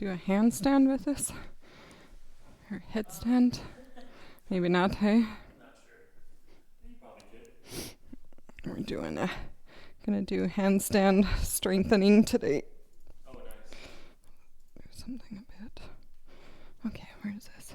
do a handstand with this? Or headstand? Maybe not, hey? We're gonna do handstand strengthening today. There's something a bit. Okay, where is this?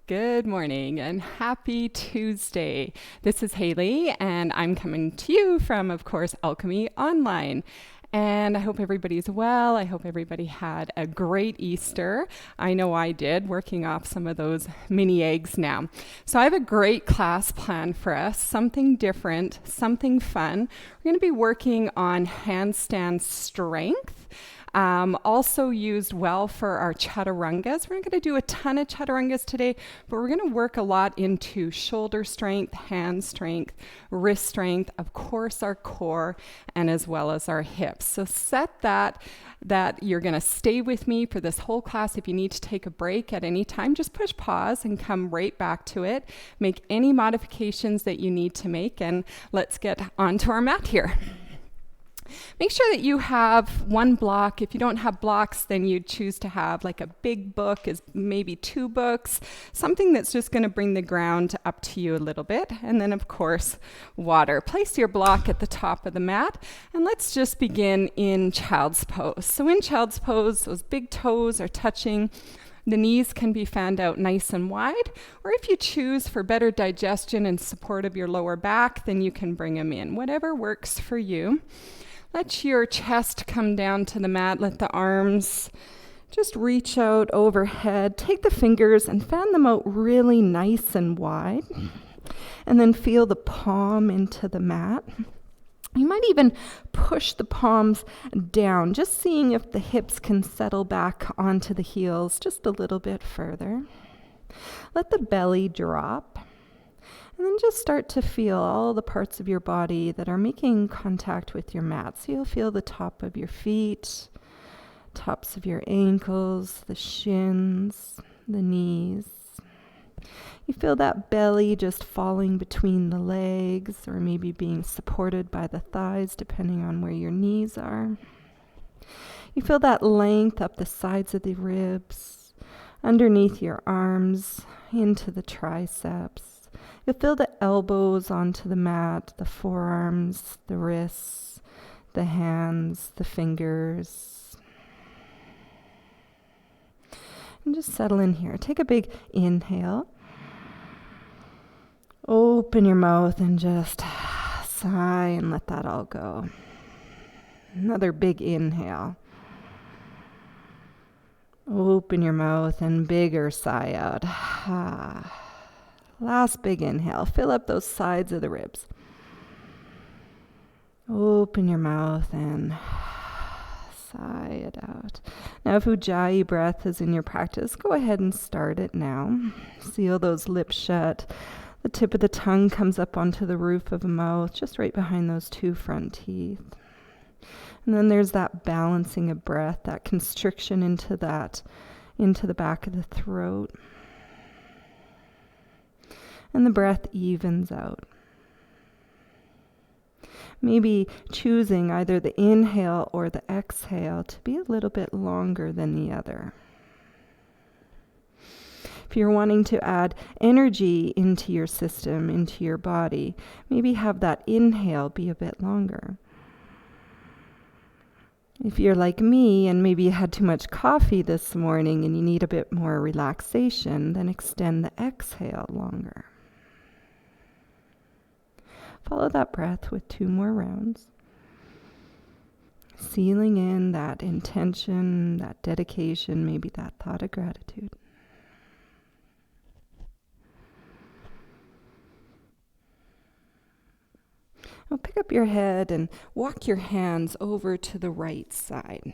Good morning and happy Tuesday. This is Hayley and I'm coming to you from, of course, Alchemy Online. And I hope everybody's well. I hope everybody had a great Easter. I know I did, working off some of those mini eggs now. So I have a great class planned for us, something different, something fun. We're going to be working on handstand strength. Also used well for our chaturangas. We're not going to do a ton of chaturangas today, but we're going to work a lot into shoulder strength, hand strength, wrist strength, of course our core, and as well as our hips. So set that you're going to stay with me for this whole class. If you need to take a break at any time, just push pause and come right back to it. Make any modifications that you need to make, and let's get onto our mat here. Make sure that you have one block. If you don't have blocks, then you'd choose to have like a big book, is maybe 2 books, something that's just going to bring the ground up to you a little bit. And then, of course, water. Place your block at the top of the mat, and let's just begin in child's pose. So in child's pose, those big toes are touching. The knees can be fanned out nice and wide, or if you choose for better digestion and support of your lower back, then you can bring them in. Whatever works for you. Let your chest come down to the mat. Let the arms just reach out overhead. Take the fingers and fan them out really nice and wide. And then feel the palm into the mat. You might even push the palms down, just seeing if the hips can settle back onto the heels just a little bit further. Let the belly drop. And then just start to feel all the parts of your body that are making contact with your mat. So you'll feel the top of your feet, tops of your ankles, the shins, the knees. You feel that belly just falling between the legs, or maybe being supported by the thighs, depending on where your knees are. You feel that length up the sides of the ribs, underneath your arms, into the triceps. You'll feel the elbows onto the mat, the forearms, the wrists, the hands, the fingers. And just settle in here. Take a big inhale. Open your mouth and just sigh and let that all go. Another big inhale. Open your mouth and bigger sigh out. Last big inhale. Fill up those sides of the ribs. Open your mouth and sigh it out. Now, if Ujjayi breath is in your practice, go ahead and start it now. Seal those lips shut. The tip of the tongue comes up onto the roof of the mouth, just right behind those 2 front teeth. And then there's that balancing of breath, that constriction into the back of the throat. And the breath evens out. Maybe choosing either the inhale or the exhale to be a little bit longer than the other. If you're wanting to add energy into your system, into your body, maybe have that inhale be a bit longer. If you're like me and maybe you had too much coffee this morning and you need a bit more relaxation, then extend the exhale longer. Follow that breath with 2 more rounds. Sealing in that intention, that dedication, maybe that thought of gratitude. Now pick up your head and walk your hands over to the right side.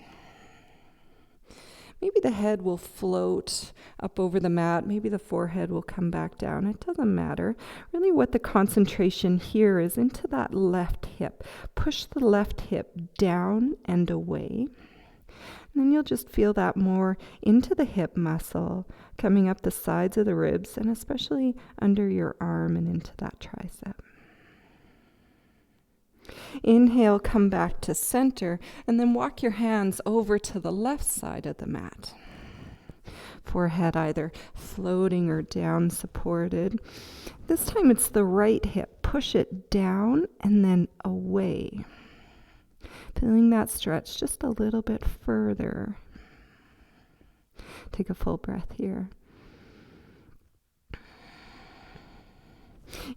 Maybe the head will float up over the mat. Maybe the forehead will come back down. It doesn't matter. Really what the concentration here is into that left hip. Push the left hip down and away. And then you'll just feel that more into the hip muscle, coming up the sides of the ribs, and especially under your arm and into that tricep. Inhale, come back to center, and then walk your hands over to the left side of the mat. Forehead either floating or down supported. This time it's the right hip. Push it down and then away. Feeling that stretch just a little bit further. Take a full breath here.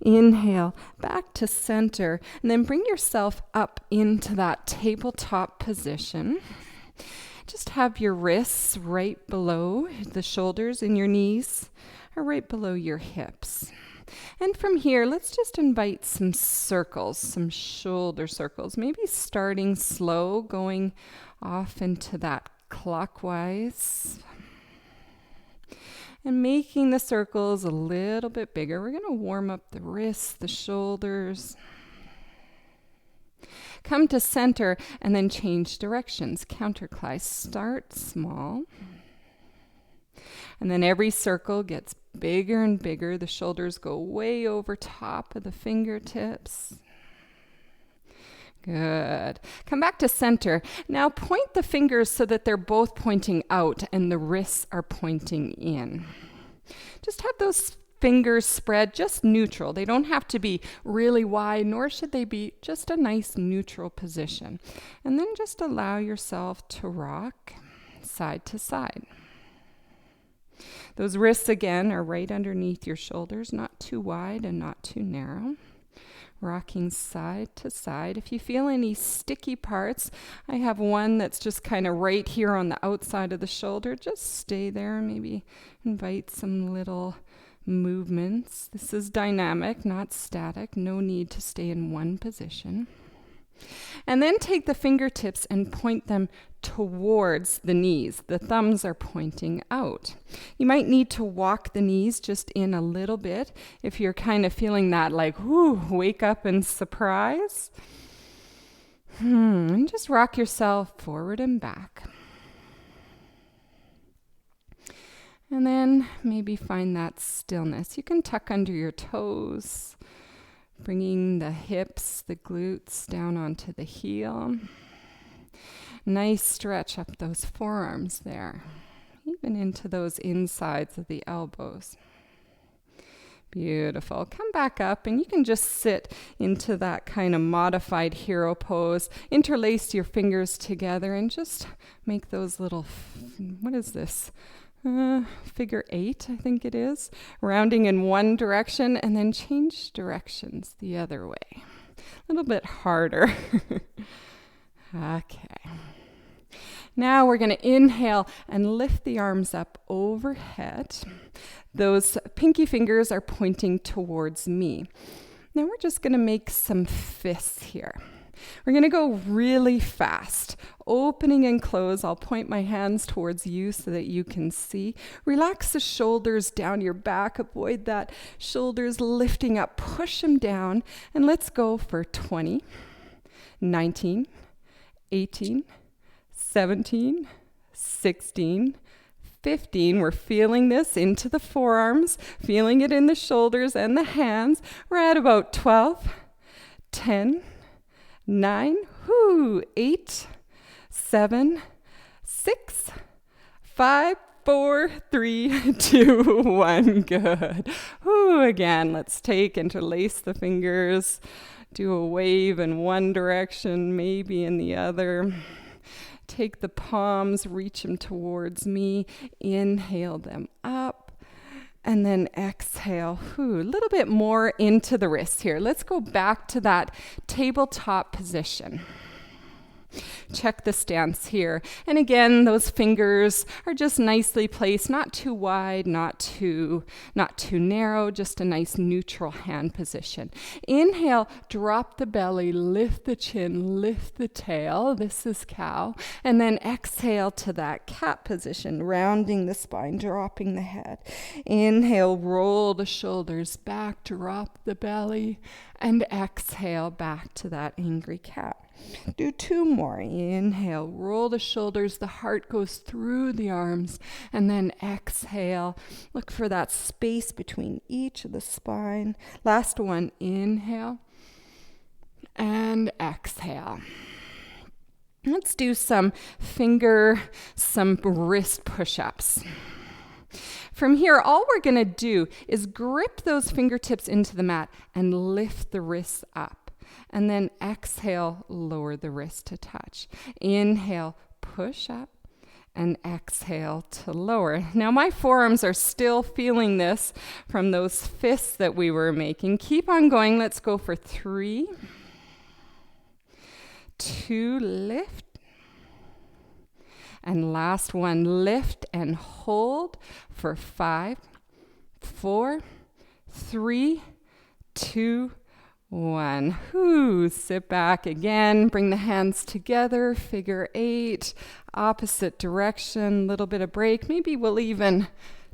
Inhale, back to center, and then bring yourself up into that tabletop position. Just have your wrists right below the shoulders and your knees are right below your hips. And from here, let's just invite some circles, some shoulder circles, maybe starting slow, going off into that clockwise. And making the circles a little bit bigger. We're going to warm up the wrists, the shoulders. Come to center and then change directions. Counterclockwise. Start small. And then every circle gets bigger and bigger. The shoulders go way over top of the fingertips. Good. Come back to center. Now point the fingers so that they're both pointing out and the wrists are pointing in. Just have those fingers spread just neutral. They don't have to be really wide, nor should they be just a nice neutral position. And then just allow yourself to rock side to side. Those wrists again are right underneath your shoulders, not too wide and not too narrow. Rocking side to side. If you feel any sticky parts, I have one that's just kind of right here on the outside of the shoulder. Just stay there. Maybe invite some little movements. This is dynamic, not static. No need to stay in one position. And then take the fingertips and point them towards the knees. The thumbs are pointing out. You might need to walk the knees just in a little bit if you're kind of feeling that like, whoo, wake up and surprise. And just rock yourself forward and back. And then maybe find that stillness. You can tuck under your toes, bringing the hips, the glutes down onto the heel. Nice stretch up those forearms there, even into those insides of the elbows. Beautiful. Come back up and you can just sit into that kind of modified hero pose. Interlace your fingers together and just make those little, what is this? Figure 8, I think it is. Rounding in one direction and then change directions the other way. A little bit harder. Okay. Now we're going to inhale and lift the arms up overhead. Those pinky fingers are pointing towards me. Now we're just going to make some fists here. We're going to go really fast. Opening and close. I'll point my hands towards you so that you can see. Relax the shoulders down your back. Avoid that shoulders lifting up. Push them down. And let's go for 20, 19, 18, 17, 16, 15. We're feeling this into the forearms, feeling it in the shoulders and the hands. We're at about 12, 10, 9, 8, 7, 6, 5, 4, 3, 2, 1. Good. Again, let's interlace the fingers. Do a wave in one direction, maybe in the other. Take the palms, reach them towards me. Inhale them up. And then exhale. A little bit more into the wrists here. Let's go back to that tabletop position. Check the stance here. And again, those fingers are just nicely placed, not too wide, not too narrow, just a nice neutral hand position. Inhale, drop the belly, lift the chin, lift the tail. This is cow. And then exhale to that cat position, rounding the spine, dropping the head. Inhale, roll the shoulders back, drop the belly, and exhale back to that angry cat. Do 2 more. Inhale, roll the shoulders, the heart goes through the arms, and then exhale. Look for that space between each of the spine. Last one, inhale and exhale. Let's do some wrist push-ups. From here, all we're going to do is grip those fingertips into the mat and lift the wrists up. And then exhale, lower the wrist to touch. Inhale, push up. and exhale to lower. Now my forearms are still feeling this from those fists that we were making. Keep on going. Let's go for 3, 2, lift. And last one, lift and hold for 5, 4, 3, 2, 1. Whoo, sit back again. Bring the hands together, figure 8, opposite direction, little bit of break. Maybe we'll even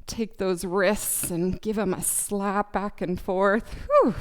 take those wrists and give them a slap back and forth. Whew.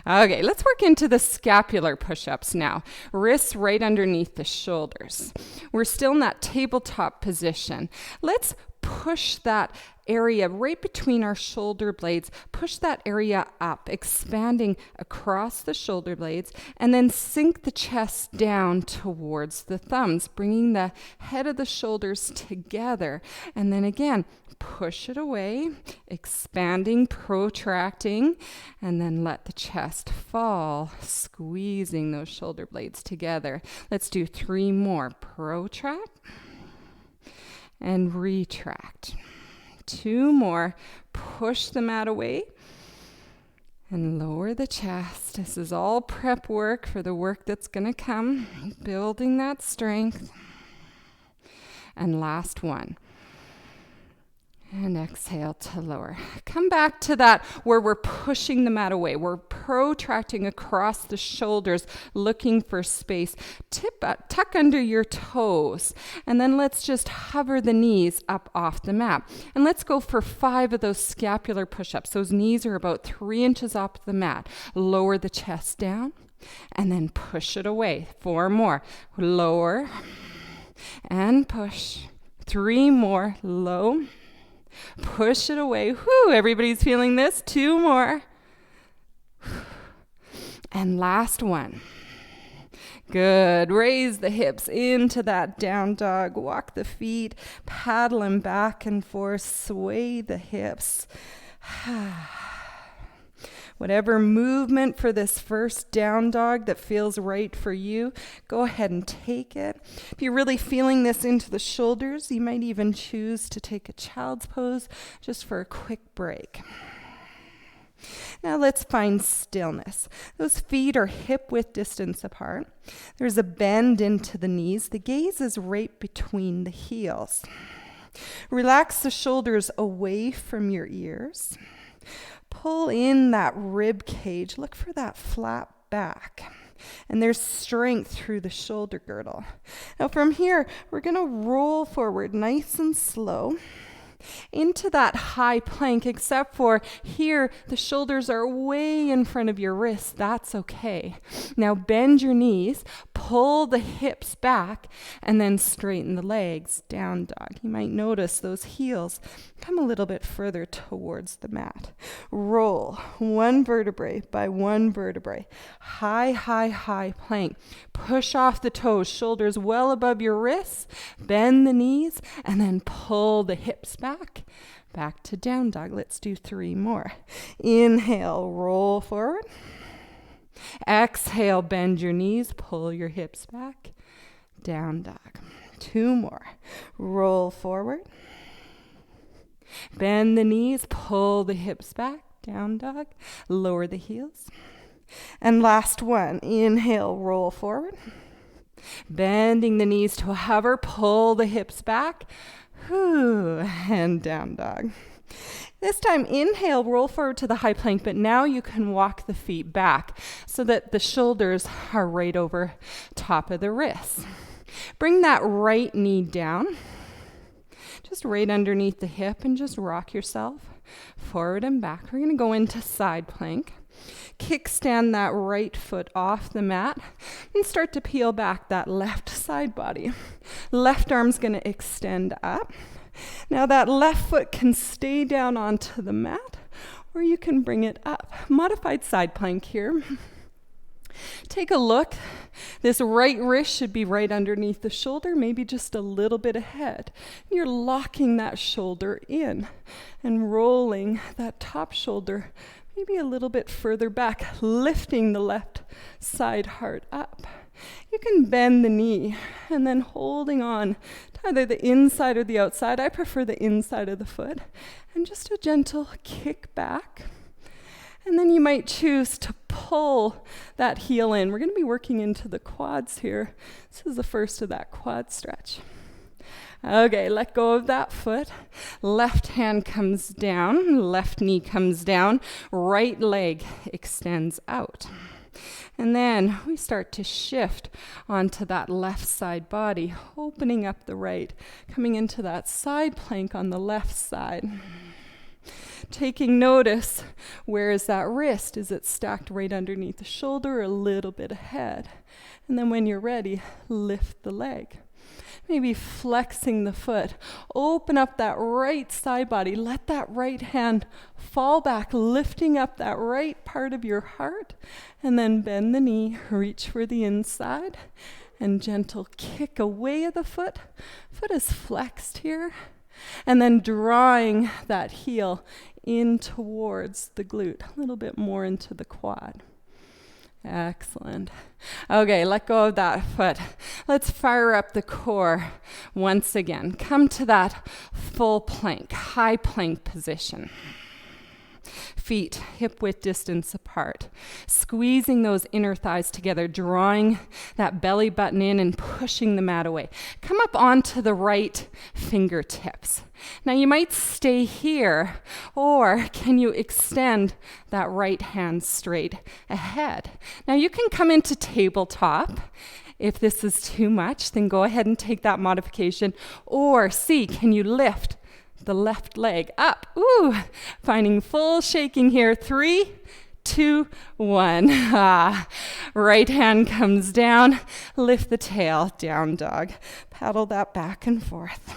Okay, let's work into the scapular push-ups now. Wrists right underneath the shoulders. We're still in that tabletop position. Let's push that area right between our shoulder blades. Push that area up, expanding across the shoulder blades, and then sink the chest down towards the thumbs, bringing the head of the shoulders together. And then again, push it away, expanding, protracting, and then let the chest fall, squeezing those shoulder blades together. Let's do 3 more. Protract and retract. 2 more. Push the mat away and lower the chest. This is all prep work for the work that's going to come, building that strength. And last one. And exhale to lower. Come back to that where we're pushing the mat away. We're protracting across the shoulders, looking for space. Tuck under your toes. And then let's just hover the knees up off the mat. And let's go for 5 of those scapular push-ups. Those knees are about 3 inches off the mat. Lower the chest down and then push it away. 4 more. Lower and push. 3 more. Low. Push it away. Whoo, everybody's feeling this. 2 more. And last one. Good. Raise the hips into that down dog. Walk the feet. Paddle them back and forth. Sway the hips. Whatever movement for this first down dog that feels right for you, go ahead and take it. If you're really feeling this into the shoulders, you might even choose to take a child's pose just for a quick break. Now let's find stillness. Those feet are hip-width distance apart. There's a bend into the knees. The gaze is right between the heels. Relax the shoulders away from your ears. Pull in that rib cage. Look for that flat back. And there's strength through the shoulder girdle. Now from here, we're going to roll forward nice and slow into that high plank, except for here, the shoulders are way in front of your wrists. That's okay. Now bend your knees, pull the hips back, and then straighten the legs. Down dog. You might notice those heels come a little bit further towards the mat. Roll 1 vertebrae by 1 vertebrae. High, high, high plank. Push off the toes, shoulders well above your wrists. Bend the knees, and then pull the hips back to down dog. Let's do 3 more. Inhale, roll forward. Exhale, bend your knees, pull your hips back. Down dog. 2 more. Roll forward. Bend the knees, pull the hips back. Down dog. Lower the heels. And last one. Inhale, roll forward. Bending the knees to a hover, pull the hips back. Whew, and down dog. This time, inhale, roll forward to the high plank, but now you can walk the feet back so that the shoulders are right over top of the wrists. Bring that right knee down, just right underneath the hip, and just rock yourself forward and back. We're going to go into side plank. Kickstand that right foot off the mat and start to peel back that left side body. Left arm's going to extend up. Now that left foot can stay down onto the mat, or you can bring it up. Modified side plank here. Take a look. This right wrist should be right underneath the shoulder, maybe just a little bit ahead. You're locking that shoulder in and rolling that top shoulder maybe a little bit further back, lifting the left side heart up. You can bend the knee and then holding on to either the inside or the outside. I prefer the inside of the foot. And just a gentle kick back. And then you might choose to pull that heel in. We're going to be working into the quads here. This is the first of that quad stretch. Okay, let go of that foot. Left hand comes down, left knee comes down, right leg extends out. And then we start to shift onto that left side body, opening up the right, coming into that side plank on the left side. Taking notice, where is that wrist? Is it stacked right underneath the shoulder or a little bit ahead? And then when you're ready, lift the leg. Maybe flexing the foot. Open up that right side body. Let that right hand fall back, lifting up that right part of your heart. And then bend the knee, reach for the inside, and gentle kick away of the foot. Foot is flexed here. And then drawing that heel in towards the glute, a little bit more into the quad. Excellent. Okay, let go of that foot. Let's fire up the core once again. Come to that full plank, high plank position. Feet hip-width distance apart. Squeezing those inner thighs together, drawing that belly button in and pushing the mat away. Come up onto the right fingertips. Now you might stay here, or can you extend that right hand straight ahead? Now you can come into tabletop. If this is too much, then go ahead and take that modification. Or see, can you lift the left leg up? Ooh, finding full shaking here. 3, 2, 1. Right hand comes down. Lift the tail, down dog. Paddle that back and forth.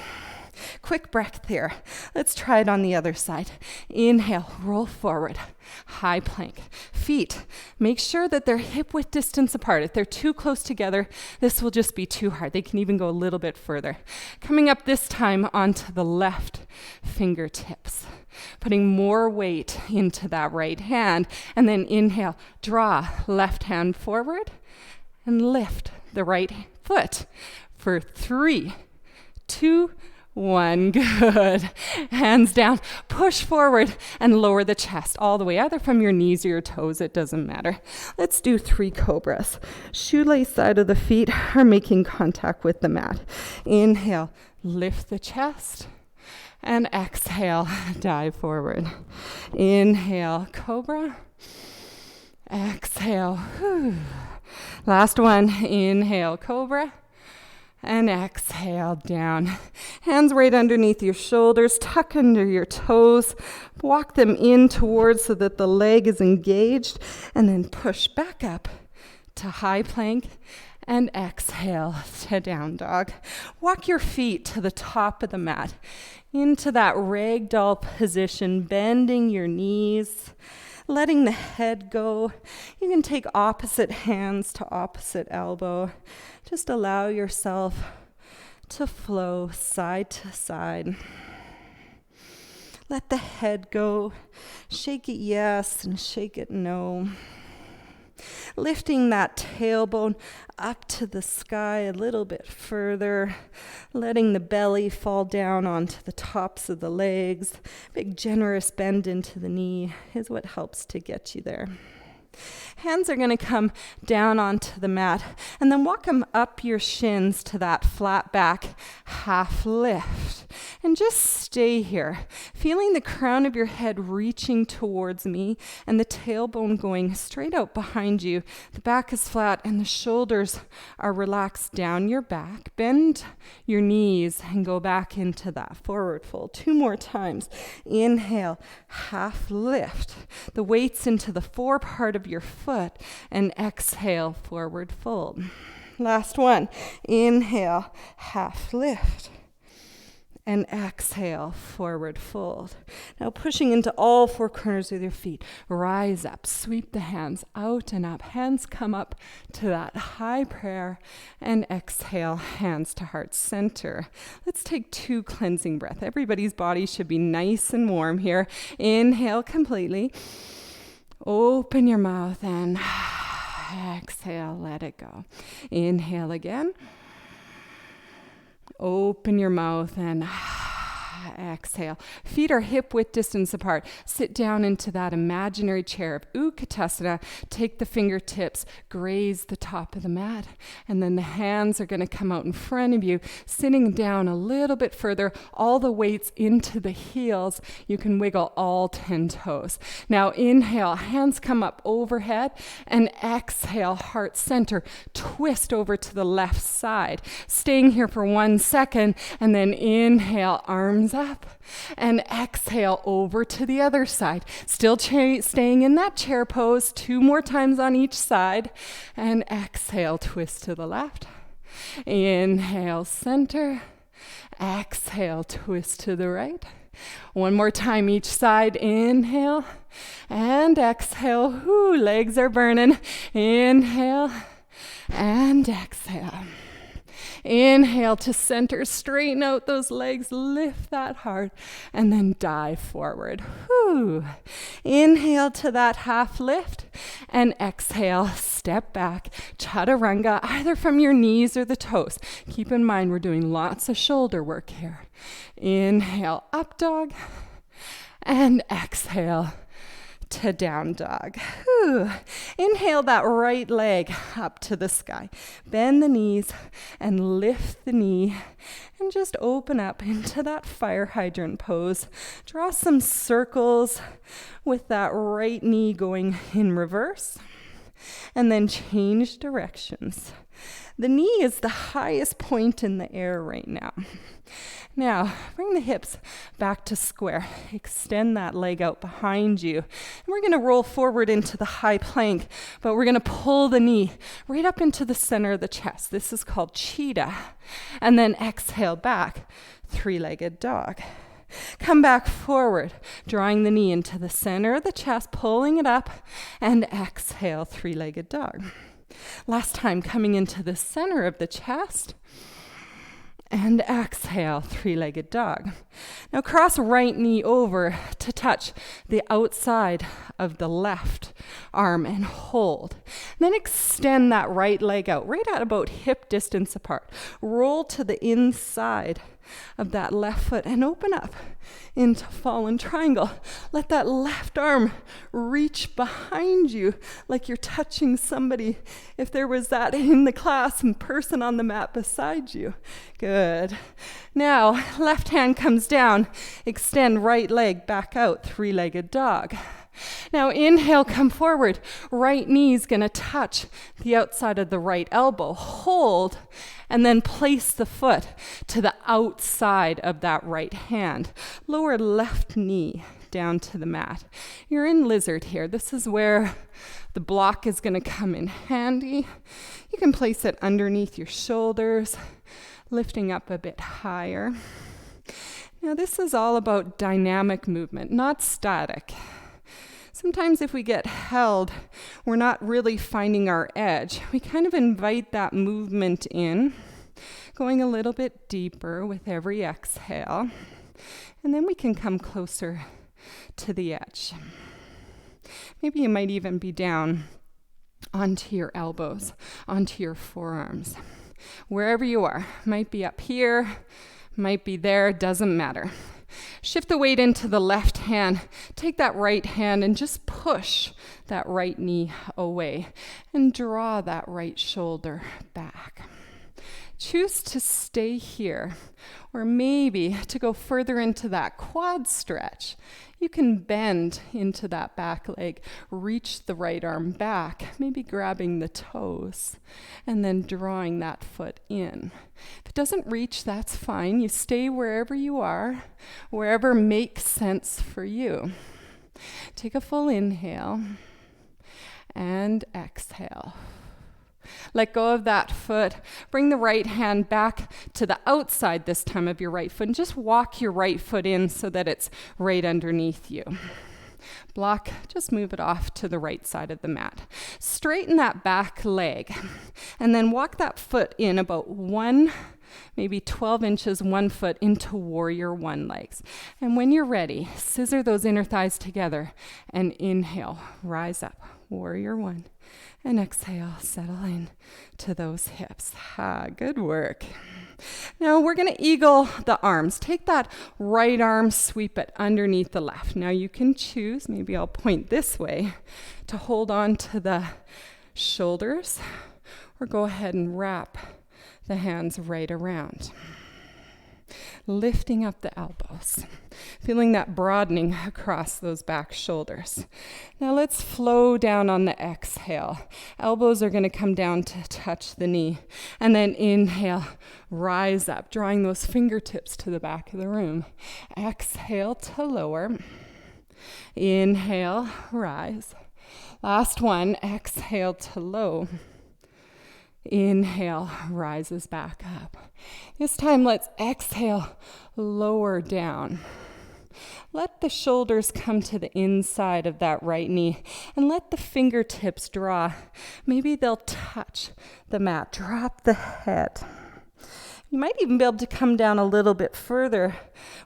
Quick breath here. Let's try it on the other side. Inhale, roll forward. High plank. Feet, make sure that they're hip-width distance apart. If they're too close together, this will just be too hard. They can even go a little bit further. Coming up this time onto the left fingertips. Putting more weight into that right hand. And then inhale, draw left hand forward and lift the right foot for 3, 2, 1. Good. Hands down. Push forward and lower the chest all the way, either from your knees or your toes. It doesn't matter. Let's do 3 cobras. Shoelace side of the feet are making contact with the mat. Inhale, lift the chest. And exhale, dive forward. Inhale, cobra. Exhale. Whew. Last one. Inhale, cobra. And exhale down. Hands right underneath your shoulders, tuck under your toes, walk them in towards so that the leg is engaged, and then push back up to high plank and exhale to down dog. Walk your feet to the top of the mat, into that ragdoll position, bending your knees, letting the head go. You can take opposite hands to opposite elbow. Just allow yourself to flow side to side. Let the head go. Shake it yes and shake it no. Lifting that tailbone up to the sky a little bit further. Letting the belly fall down onto the tops of the legs. Big generous bend into the knee is what helps to get you there. Hands are going to come down onto the mat, and then walk them up your shins to that flat back half lift. And just stay here, feeling the crown of your head reaching towards me and the tailbone going straight out behind you. The back is flat and the shoulders are relaxed down your back. Bend your knees and go back into that forward fold. 2 more times. Inhale, half lift. The weight's into the fore part of your foot, and exhale, forward fold. Last one. Inhale, half lift. And exhale, forward fold. Now pushing into all 4 corners with your feet. Rise up, sweep the hands out and up. Hands come up to that high prayer. And exhale, hands to heart center. Let's take 2 cleansing breaths. Everybody's body should be nice and warm here. Inhale completely. Open your mouth and exhale, let it go. Inhale again. Open your mouth and exhale. Feet are hip-width distance apart. Sit down into that imaginary chair of Utkatasana. Take the fingertips, graze the top of the mat, and then the hands are going to come out in front of you, sitting down a little bit further, all the weights into the heels. You can wiggle all 10 toes. Now inhale, hands come up overhead, and exhale, heart center, twist over to the left side. Staying here for 1 second, and then inhale, arms up, and exhale over to the other side. Still staying in that chair pose, 2 more times on each side, and exhale, twist to the left. Inhale, center. Exhale, twist to the right. 1 more time each side. Inhale and exhale. Whoo, legs are burning. Inhale and exhale. Inhale to center, straighten out those legs, lift that heart, and then dive forward. Whew. Inhale to that half lift, and exhale, step back, Chaturanga, either from your knees or the toes. Keep in mind, we're doing lots of shoulder work here. Inhale, up dog, and exhale to down dog. Whew. Inhale that right leg up to the sky. Bend the knees and lift the knee and just open up into that fire hydrant pose. Draw some circles with that right knee going in reverse and then change directions. The knee is the highest point in the air right now. Now, bring the hips back to square. Extend that leg out behind you. And we're going to roll forward into the high plank, but we're going to pull the knee right up into the center of the chest. This is called cheetah. And then exhale back, 3-legged dog. Come back forward, drawing the knee into the center of the chest, pulling it up, and exhale, 3-legged dog. Last time, coming into the center of the chest, and exhale, 3-legged dog. Now cross right knee over to touch the outside of the left arm and hold. Then extend that right leg out, right at about hip distance apart. Roll to the inside of that left foot and open up into fallen triangle. Let that left arm reach behind you like you're touching somebody, if there was that in the class and person on the mat beside you. Good. Now, left hand comes down, extend right leg back out, 3-legged dog. Now inhale, come forward. Right knee's gonna touch the outside of the right elbow. Hold, and then place the foot to the outside of that right hand. Lower left knee down to the mat. You're in lizard here. This is where the block is gonna come in handy. You can place it underneath your shoulders, lifting up a bit higher. Now this is all about dynamic movement, not static. Sometimes if we get held, we're not really finding our edge. We kind of invite that movement in, going a little bit deeper with every exhale, and then we can come closer to the edge. Maybe you might even be down onto your elbows, onto your forearms. Wherever you are, might be up here, might be there, doesn't matter. Shift the weight into the left hand. Take that right hand and just push that right knee away and draw that right shoulder back. Choose to stay here, or maybe to go further into that quad stretch. You can bend into that back leg, reach the right arm back, maybe grabbing the toes, and then drawing that foot in. If it doesn't reach, that's fine. You stay wherever you are, wherever makes sense for you. Take a full inhale and exhale. Let go of that foot. Bring the right hand back to the outside this time of your right foot, and just walk your right foot in so that it's right underneath you. Block, just move it off to the right side of the mat. Straighten that back leg, and then walk that foot in about 1 maybe 12 inches, 1 foot into warrior one legs. And when you're ready, scissor those inner thighs together and inhale, rise up, warrior one. And exhale, settle in to those hips. Good work. Now we're going to eagle the arms. Take that right arm, sweep it underneath the left. Now you can choose, maybe I'll point this way, to hold on to the shoulders, or go ahead and wrap the hands right around. Lifting up the elbows, feeling that broadening across those back shoulders. Now let's flow down on the exhale. Elbows are going to come down to touch the knee. And then inhale, rise up, drawing those fingertips to the back of the room. Exhale to lower. Inhale, rise. Last one, exhale to low. Inhale, rises back up. This time, let's exhale, lower down. Let the shoulders come to the inside of that right knee and let the fingertips draw. Maybe they'll touch the mat. Drop the head. You might even be able to come down a little bit further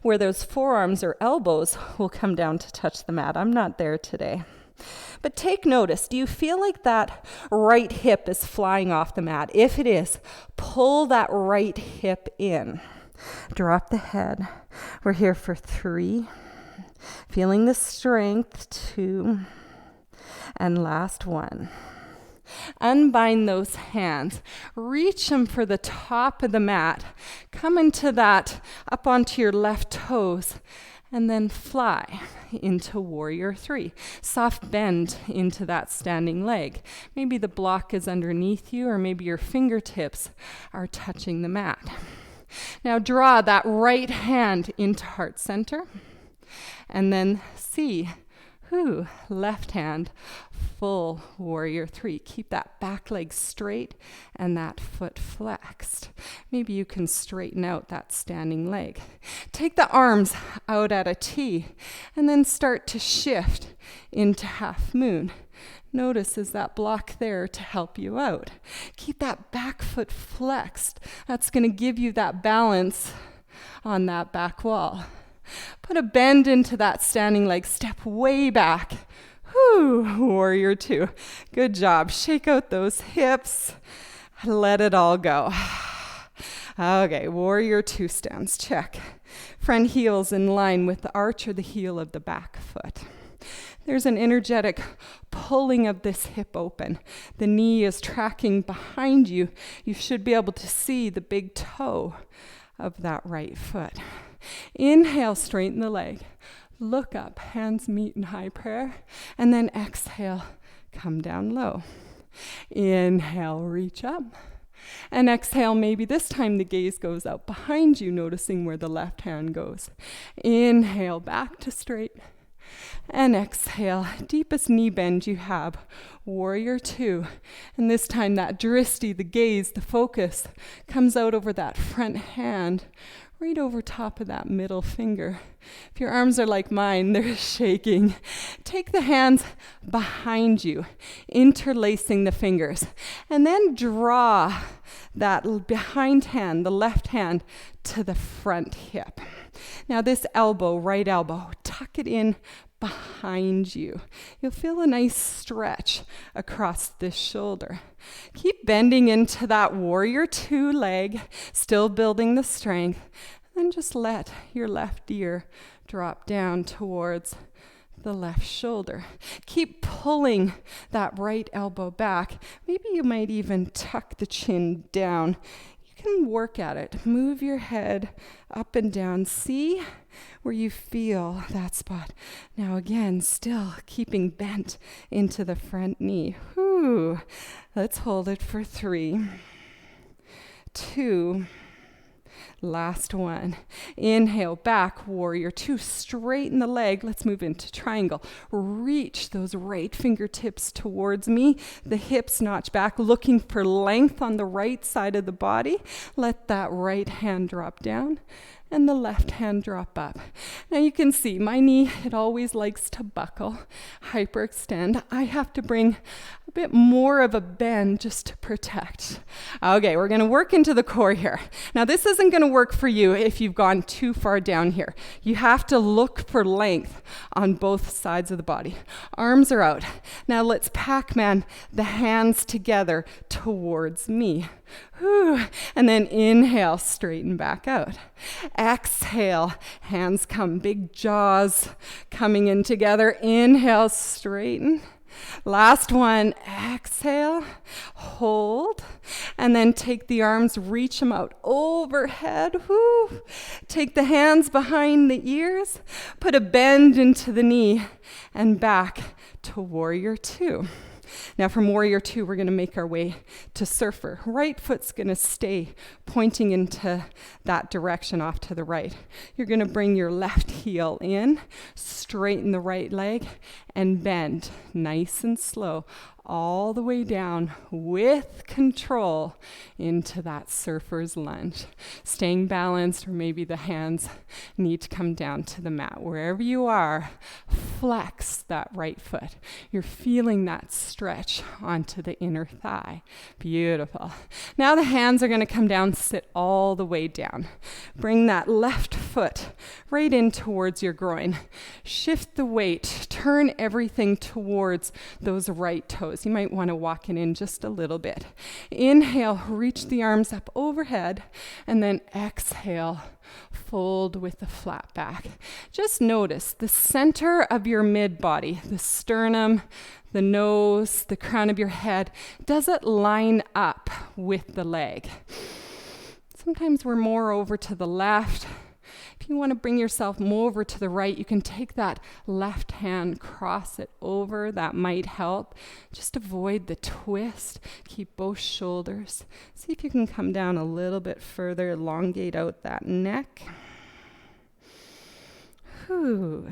where those forearms or elbows will come down to touch the mat. I'm not there today. But take notice, do you feel like that right hip is flying off the mat? If it is, pull that right hip in. Drop the head. We're here for 3. Feeling the strength, 2. And last 1. Unbind those hands. Reach them for the top of the mat. Come into that, up onto your left toes. And then fly into warrior 3. Soft bend into that standing leg. Maybe the block is underneath you, or maybe your fingertips are touching the mat. Now draw that right hand into heart center. And then see, Whoo, left hand, full warrior 3. Keep that back leg straight and that foot flexed. Maybe you can straighten out that standing leg. Take the arms out at a T and then start to shift into half moon. Notice, is that block there to help you out? Keep that back foot flexed. That's going to give you that balance on that back wall. Put a bend into that standing leg. Step way back. Whoo, warrior 2. Good job. Shake out those hips. Let it all go. Okay, warrior 2 stance. Check. Front heel's in line with the arch or the heel of the back foot. There's an energetic pulling of this hip open. The knee is tracking behind you. You should be able to see the big toe of that right foot. Inhale, straighten the leg. Look up, hands meet in high prayer. And then exhale, come down low. Inhale, reach up. And exhale, maybe this time the gaze goes out behind you, noticing where the left hand goes. Inhale, back to straight. And exhale, deepest knee bend you have, warrior 2. And this time that drishti, the gaze, the focus, comes out over that front hand, right over top of that middle finger. If your arms are like mine, they're shaking. Take the hands behind you, interlacing the fingers, and then draw that behind hand, the left hand, to the front hip. Now this elbow, right elbow, tuck it in behind you. You'll feel a nice stretch across this shoulder. Keep bending into that warrior 2 leg, still building the strength, and just let your left ear drop down towards the left shoulder. Keep pulling that right elbow back. Maybe you might even tuck the chin down. You can work at it. Move your head up and down. See where you feel that spot. Now again, still keeping bent into the front knee. Whew. Let's hold it for 3, 2, last one. Inhale, back, warrior 2. Straighten the leg. Let's move into triangle. Reach those right fingertips towards me. The hips notch back, looking for length on the right side of the body. Let that right hand drop down and the left hand drop up. Now you can see my knee, it always likes to buckle, hyperextend. I have to bring bit more of a bend just to protect. Okay, we're gonna work into the core here. Now this isn't gonna work for you if you've gone too far down here. You have to look for length on both sides of the body. Arms are out. Now let's Pac-Man the hands together towards me. Whew. And then inhale, straighten back out. Exhale, hands come, big jaws coming in together. Inhale, straighten. Last one, exhale, hold, and then take the arms, reach them out overhead. Whoo. Take the hands behind the ears, put a bend into the knee, and back to warrior two. Now from warrior two, we're going to make our way to surfer. Right foot's going to stay pointing into that direction off to the right. You're going to bring your left heel in, straighten the right leg, and bend nice and slow all the way down with control into that surfer's lunge. Staying balanced, or maybe the hands need to come down to the mat. Wherever you are, flex that right foot. You're feeling that stretch onto the inner thigh. Beautiful. Now the hands are going to come down, sit all the way down. Bring that left foot right in towards your groin. Shift the weight, turn everything towards those right toes. You might want to walk it in just a little bit. Inhale, reach the arms up overhead, and then exhale, fold with the flat back. Just notice the center of your mid-body, the sternum, the nose, the crown of your head, does it line up with the leg? Sometimes we're more over to the left. If you want to bring yourself more over to the right, you can take that left hand, cross it over. That might help. Just avoid the twist. Keep both shoulders. See if you can come down a little bit further. Elongate out that neck. Whew.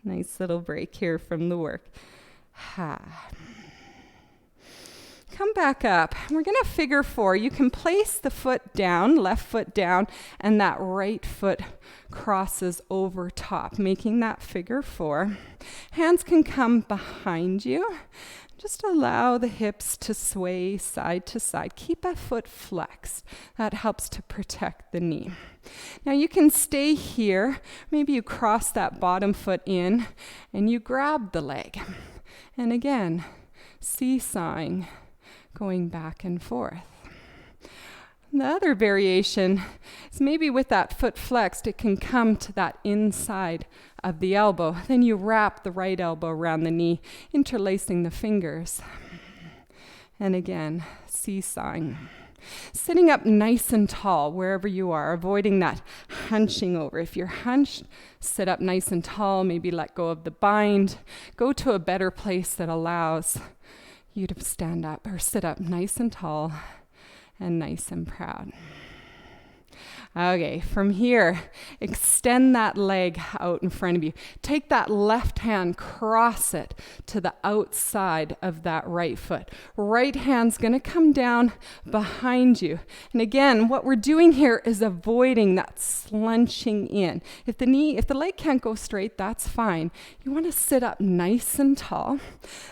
Nice little break here from the work. Ha. Come back up. We're going to figure four. You can place the foot down, left foot down, and that right foot crosses over top, making that figure four. Hands can come behind you. Just allow the hips to sway side to side. Keep a foot flexed. That helps to protect the knee. Now you can stay here. Maybe you cross that bottom foot in and you grab the leg. And again, seesawing, going back and forth. The other variation is maybe with that foot flexed, it can come to that inside of the elbow. Then you wrap the right elbow around the knee, interlacing the fingers. And again, seesawing. Sitting up nice and tall wherever you are, avoiding that hunching over. If you're hunched, sit up nice and tall, maybe let go of the bind. Go to a better place that allows you to stand up or sit up nice and tall and nice and proud. Okay, from here, extend that leg out in front of you. Take that left hand, cross it to the outside of that right foot. Right hand's going to come down behind you. And again, what we're doing here is avoiding that slunching in. If the leg can't go straight, that's fine. You want to sit up nice and tall.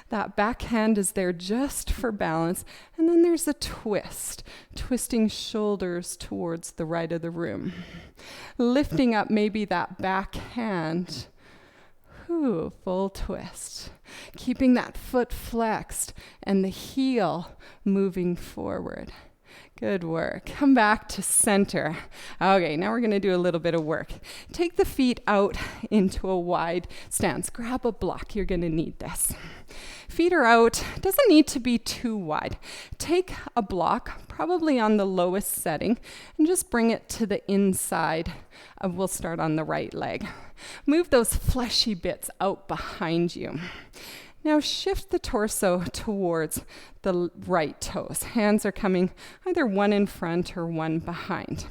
That back hand is there just for balance. And then there's a twist, twisting shoulders towards the right of the room. Lifting up maybe that back hand. Whew, full twist. Keeping that foot flexed and the heel moving forward. Good work. Come back to center. Okay, now we're going to do a little bit of work. Take the feet out into a wide stance. Grab a block. You're going to need this. Feet are out. Doesn't need to be too wide. Take a block, probably on the lowest setting, and just bring it to the inside. We'll start on the right leg. Move those fleshy bits out behind you. Now shift the torso towards the right toes. Hands are coming either one in front or one behind.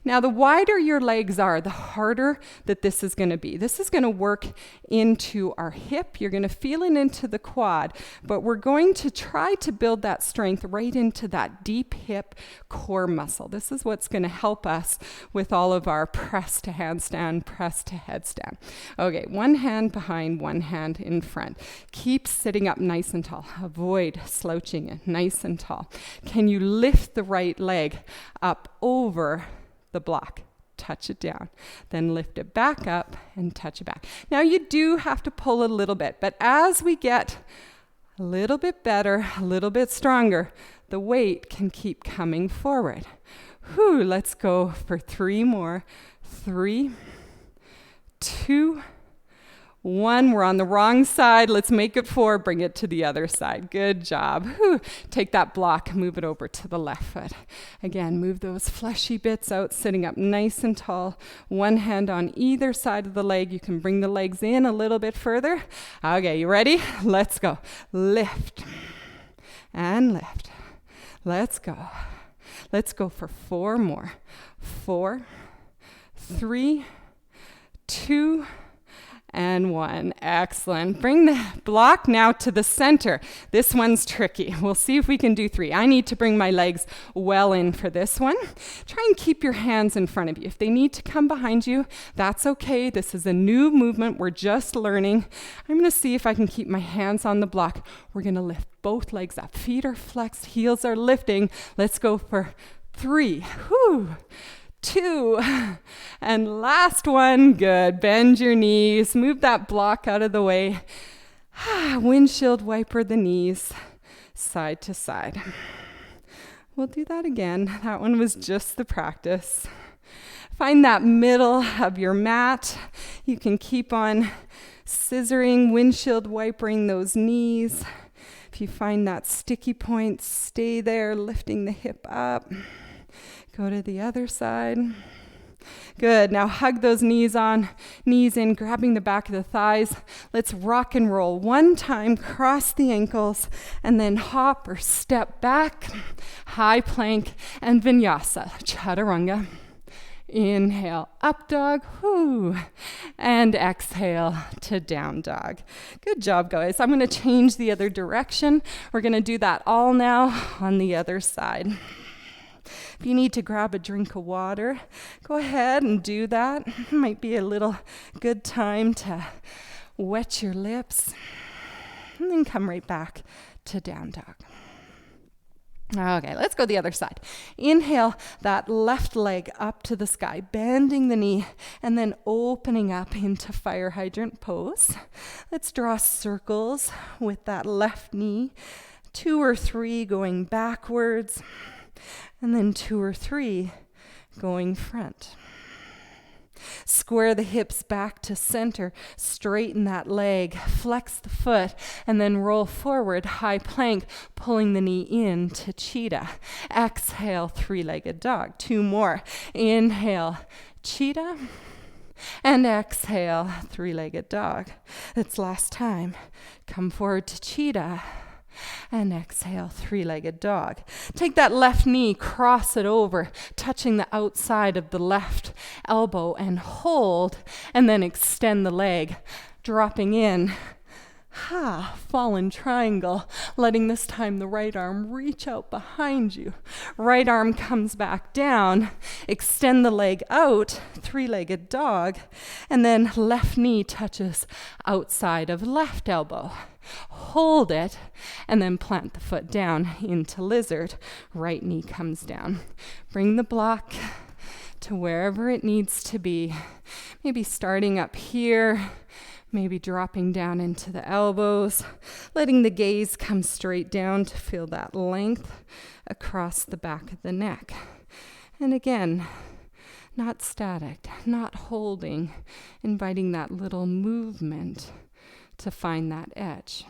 Now the wider your legs are, the harder that this is going to be. This is going to work into our hip. You're going to feel it into the quad, but we're going to try to build that strength right into that deep hip core muscle. This is what's going to help us with all of our press to handstand, press to headstand. Okay, one hand behind, one hand in front. Keep Keep sitting up nice and tall. Avoid slouching it, nice and tall. Can you lift the right leg up over the block? Touch it down. Then lift it back up and touch it back. Now you do have to pull a little bit, but as we get a little bit better, a little bit stronger, the weight can keep coming forward. Whew, let's go for 3 more. 3, 2, 1. We're on the wrong side. Let's make it 4. Bring it to the other side. Good job. Whew. Take that block, move it over to the left foot. Again, move those fleshy bits out, sitting up nice and tall. One hand on either side of the leg. You can bring the legs in a little bit further. Okay, you ready? Let's go. Lift and lift. Let's go. Let's go for 4 more. 4, 3, 2, and 1. Excellent. Bring the block now to the center. This one's tricky. We'll see if we can do 3. I need to bring my legs well in for this one. Try and keep your hands in front of you. If they need to come behind you, that's okay. This is a new movement. We're just learning. I'm going to see if I can keep my hands on the block. We're going to lift both legs up. Feet are flexed. Heels are lifting. Let's go for 3. Whew. 2, and last one. Good. Bend your knees. Move that block out of the way. Windshield-Wiper the knees side to side. We'll do that again. That one was just the practice. Find that middle of your mat. You can keep on scissoring, windshield-wipering those knees. If you find that sticky point, stay there, lifting the hip up. Go to the other side. Good. Now hug those knees in, grabbing the back of the thighs. Let's rock and roll. 1 time, cross the ankles, and then hop or step back. High plank and Vinyasa, Chaturanga. Inhale, up dog, whoo, and exhale to down dog. Good job, guys. I'm going to change the other direction. We're going to do that all now on the other side. If you need to grab a drink of water, go ahead and do that. Might be a little good time to wet your lips. And then come right back to down dog. Okay, let's go the other side. Inhale that left leg up to the sky, bending the knee, and then opening up into fire hydrant pose. Let's draw circles with that left knee. 2 or 3 going backwards. And then 2 or 3 going front. Square the hips back to center, straighten that leg, flex the foot, and then roll forward, high plank, pulling the knee in to cheetah. Exhale, 3-legged dog. 2 more. Inhale, cheetah, and exhale, 3-legged dog. That's last time. Come forward to cheetah. And exhale, 3-legged dog. Take that left knee, cross it over, touching the outside of the left elbow and hold, and then extend the leg, dropping in. Fallen triangle, letting this time the right arm reach out behind you. Right arm comes back down, extend the leg out, 3-legged dog, and then left knee touches outside of left elbow. Hold it, and then plant the foot down into lizard. Right knee comes down. Bring the block to wherever it needs to be. Maybe starting up here, maybe dropping down into the elbows, letting the gaze come straight down to feel that length across the back of the neck. And again, not static, not holding, inviting that little movement to find that edge.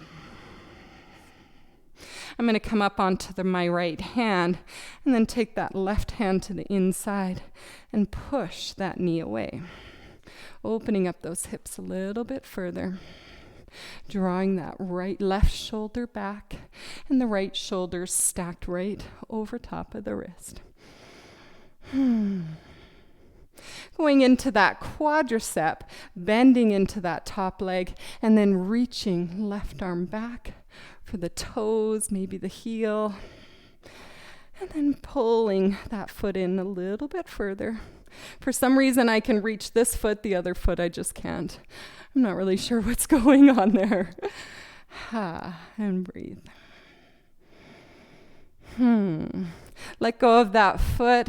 I'm going to come up onto my right hand and then take that left hand to the inside and push that knee away. Opening up those hips a little bit further. Drawing that left shoulder back and the right shoulder stacked right over top of the wrist. Going into that quadricep, bending into that top leg, and then reaching left arm back for the toes, maybe the heel, and then pulling that foot in a little bit further. For some reason, I can reach this foot, the other foot I just can't. I'm not really sure what's going on there. And breathe. Let go of that foot.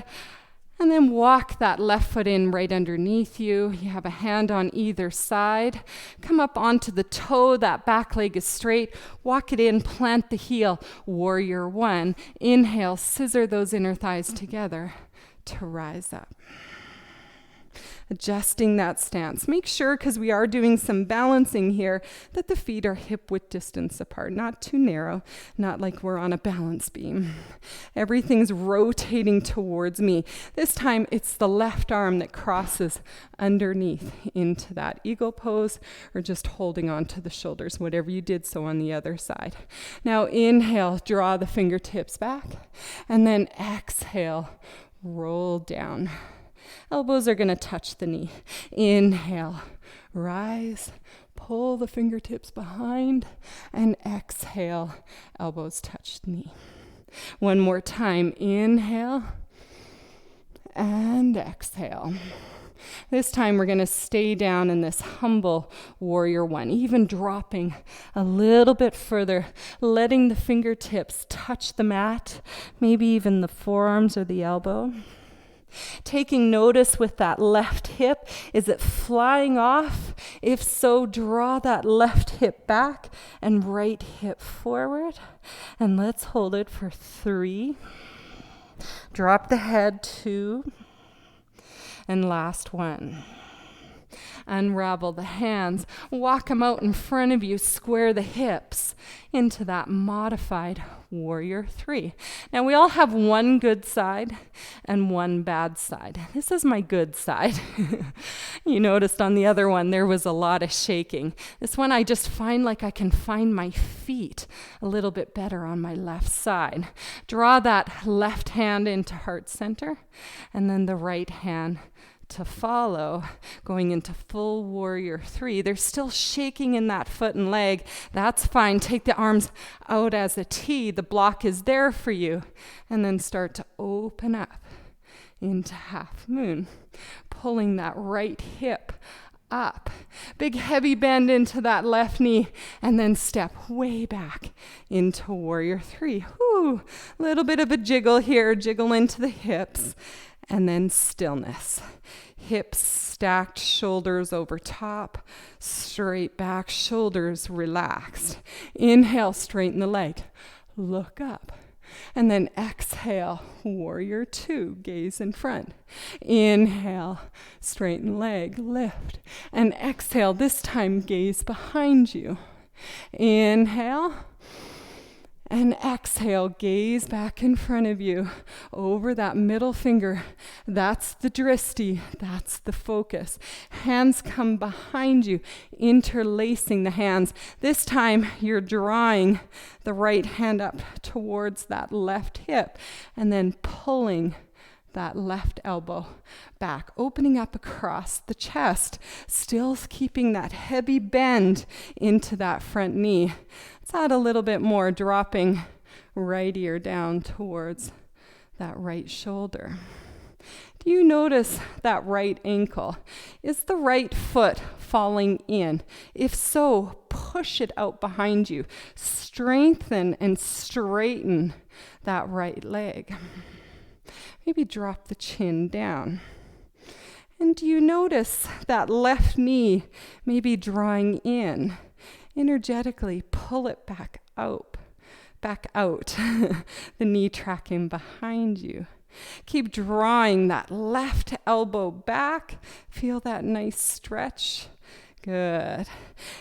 And then walk that left foot in right underneath you. You have a hand on either side. Come up onto the toe. That back leg is straight. Walk it in, plant the heel. Warrior one. Inhale, scissor those inner thighs together to rise up. Adjusting that stance. Make sure, because we are doing some balancing here, that the feet are hip width distance apart, not too narrow, not like we're on a balance beam. Everything's rotating towards me. This time it's the left arm that crosses underneath into that eagle pose, or just holding on to the shoulders, whatever you did so on the other side. Now inhale, draw the fingertips back, and then exhale, roll down. Elbows are going to touch the knee. Inhale, rise, pull the fingertips behind, and exhale, elbows touch the knee. One more time, inhale, and exhale. This time we're going to stay down in this humble warrior one, even dropping a little bit further, letting the fingertips touch the mat, maybe even the forearms or the elbow. Taking notice with that left hip, is it flying off? If so, draw that left hip back and right hip forward. And let's hold it for 3. Drop the head, 2. And last one. Unravel the hands, walk them out in front of you, square the hips into that modified warrior 3. Now we all have one good side and one bad side. This is my good side. You noticed on the other one there was a lot of shaking. This one I just find like I can find my feet a little bit better on my left side. Draw that left hand into heart center, and then the right hand to follow, going into full warrior 3. They're still shaking in that foot and leg. That's fine. Take the arms out as a T. The block is there for you. And then start to open up into half moon, pulling that right hip up. Big heavy bend into that left knee, and then step way back into warrior 3. Whoo! Little bit of a jiggle here, jiggle into the hips. And then stillness. Hips stacked, shoulders over top, straight back, shoulders relaxed. Inhale, straighten the leg. Look up. And then exhale, warrior 2, gaze in front. Inhale, straighten leg, lift. And exhale, this time gaze behind you. Inhale. And exhale, gaze back in front of you, over that middle finger. That's the dristi, that's the focus. Hands come behind you, interlacing the hands. This time, you're drawing the right hand up towards that left hip, and then pulling that left elbow back, opening up across the chest, still keeping that heavy bend into that front knee. Let's add a little bit more, dropping right ear down towards that right shoulder. Do you notice that right ankle? Is the right foot falling in? If so, push it out behind you. Strengthen and straighten that right leg. Maybe drop the chin down. And do you notice that left knee maybe drawing in? Energetically pull it back out. The knee tracking behind you. Keep drawing that left elbow back. Feel that nice stretch. Good.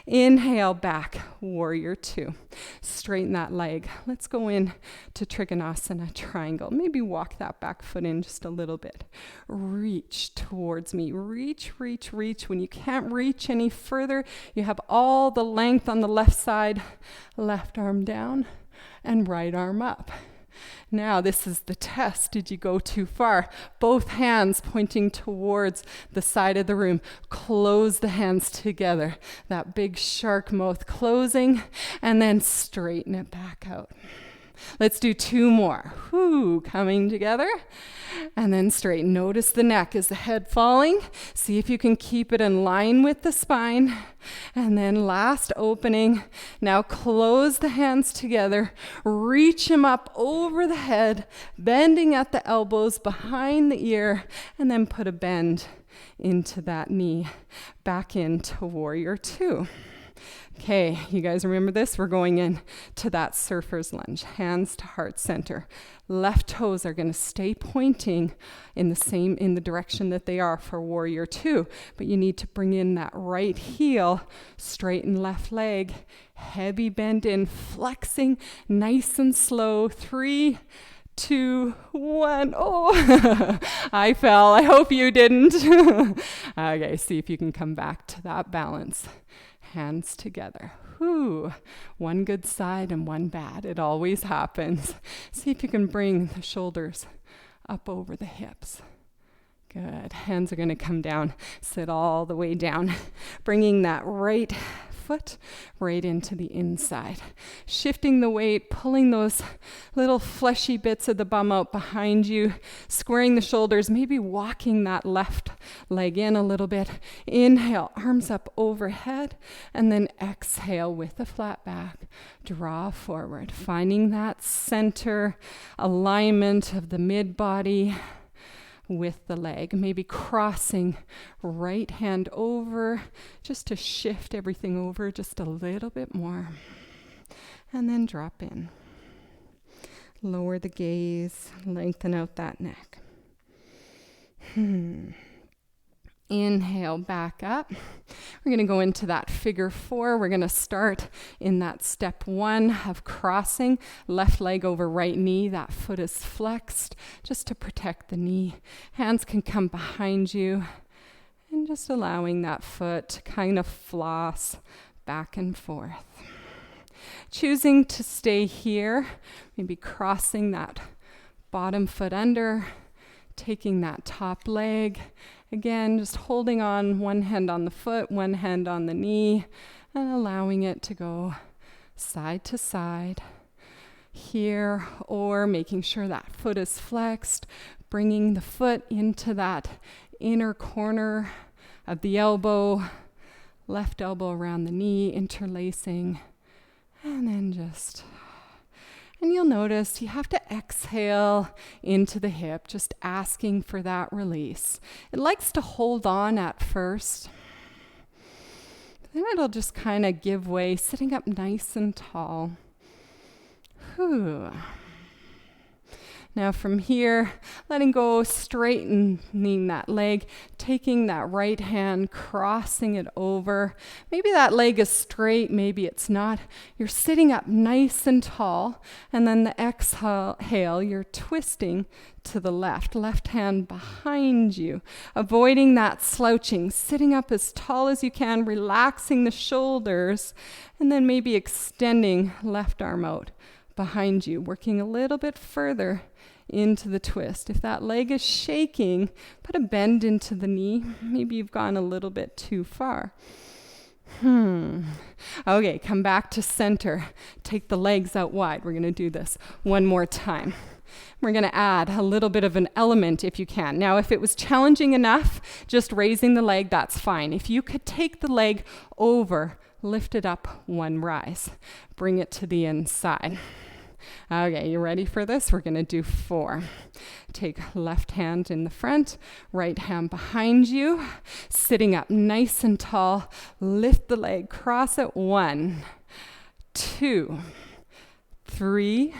Inhale back, warrior 2. Straighten that leg. Let's go in to Trikonasana triangle. Maybe walk that back foot in just a little bit. Reach towards me. Reach. When you can't reach any further, you have all the length on the left side. Left arm down and right arm up. Now this is the test. Did you go too far? Both hands pointing towards the side of the room. Close the hands together. That big shark mouth closing, and then straighten it back out. Let's do 2 more. Whoo, coming together. And then straighten. Notice the neck. Is the head falling? See if you can keep it in line with the spine. And then last opening. Now close the hands together. Reach them up over the head, bending at the elbows behind the ear, and then put a bend into that knee. Back into warrior 2. Okay, you guys remember this? We're going in to that surfer's lunge. Hands to heart center. Left toes are going to stay pointing in the direction that they are for warrior 2. But you need to bring in that right heel, straighten left leg, heavy bend in, flexing nice and slow. 3, 2, 1. Oh, I fell. I hope you didn't. Okay, see if you can come back to that balance. Hands together. Whoo. One good side and one bad. It always happens. See if you can bring the shoulders up over the hips. Good. Hands are going to come down. Sit all the way down. Bringing that right foot right into the inside. Shifting the weight, pulling those little fleshy bits of the bum out behind you, squaring the shoulders, maybe walking that left leg in a little bit. Inhale, arms up overhead, and then exhale with a flat back. Draw forward, finding that center alignment of the mid-body with the leg, maybe crossing right hand over just to shift everything over just a little bit more. And then drop in. Lower the gaze, lengthen out that neck. Inhale, back up. We're going to go into that figure 4. We're going to start in that step 1 of crossing. Left leg over right knee. That foot is flexed just to protect the knee. Hands can come behind you. And just allowing that foot to kind of floss back and forth. Choosing to stay here. Maybe crossing that bottom foot under. Taking that top leg. Again, just holding on, one hand on the foot, one hand on the knee, and allowing it to go side to side here, or making sure that foot is flexed, bringing the foot into that inner corner of the elbow, left elbow around the knee, interlacing, and then just... And you'll notice you have to exhale into the hip, just asking for that release. It likes to hold on at first. Then it'll just kind of give way, sitting up nice and tall. Whew. Now from here, letting go, straightening that leg, taking that right hand, crossing it over. Maybe that leg is straight, maybe it's not. You're sitting up nice and tall, and then the exhale, you're twisting to the left hand behind you, avoiding that slouching, sitting up as tall as you can, relaxing the shoulders, and then maybe extending left arm out behind you, working a little bit further into the twist. If that leg is shaking, put a bend into the knee. Maybe you've gone a little bit too far. Okay, come back to center. Take the legs out wide. We're going to do this one more time. We're going to add a little bit of an element if you can. Now, if it was challenging enough, just raising the leg, that's fine. If you could take the leg over, lift it up one rise. Bring it to the inside. Okay, you ready for this? We're going to do 4. Take left hand in the front, right hand behind you, sitting up nice and tall. Lift the leg, cross it. 1, 2, 3,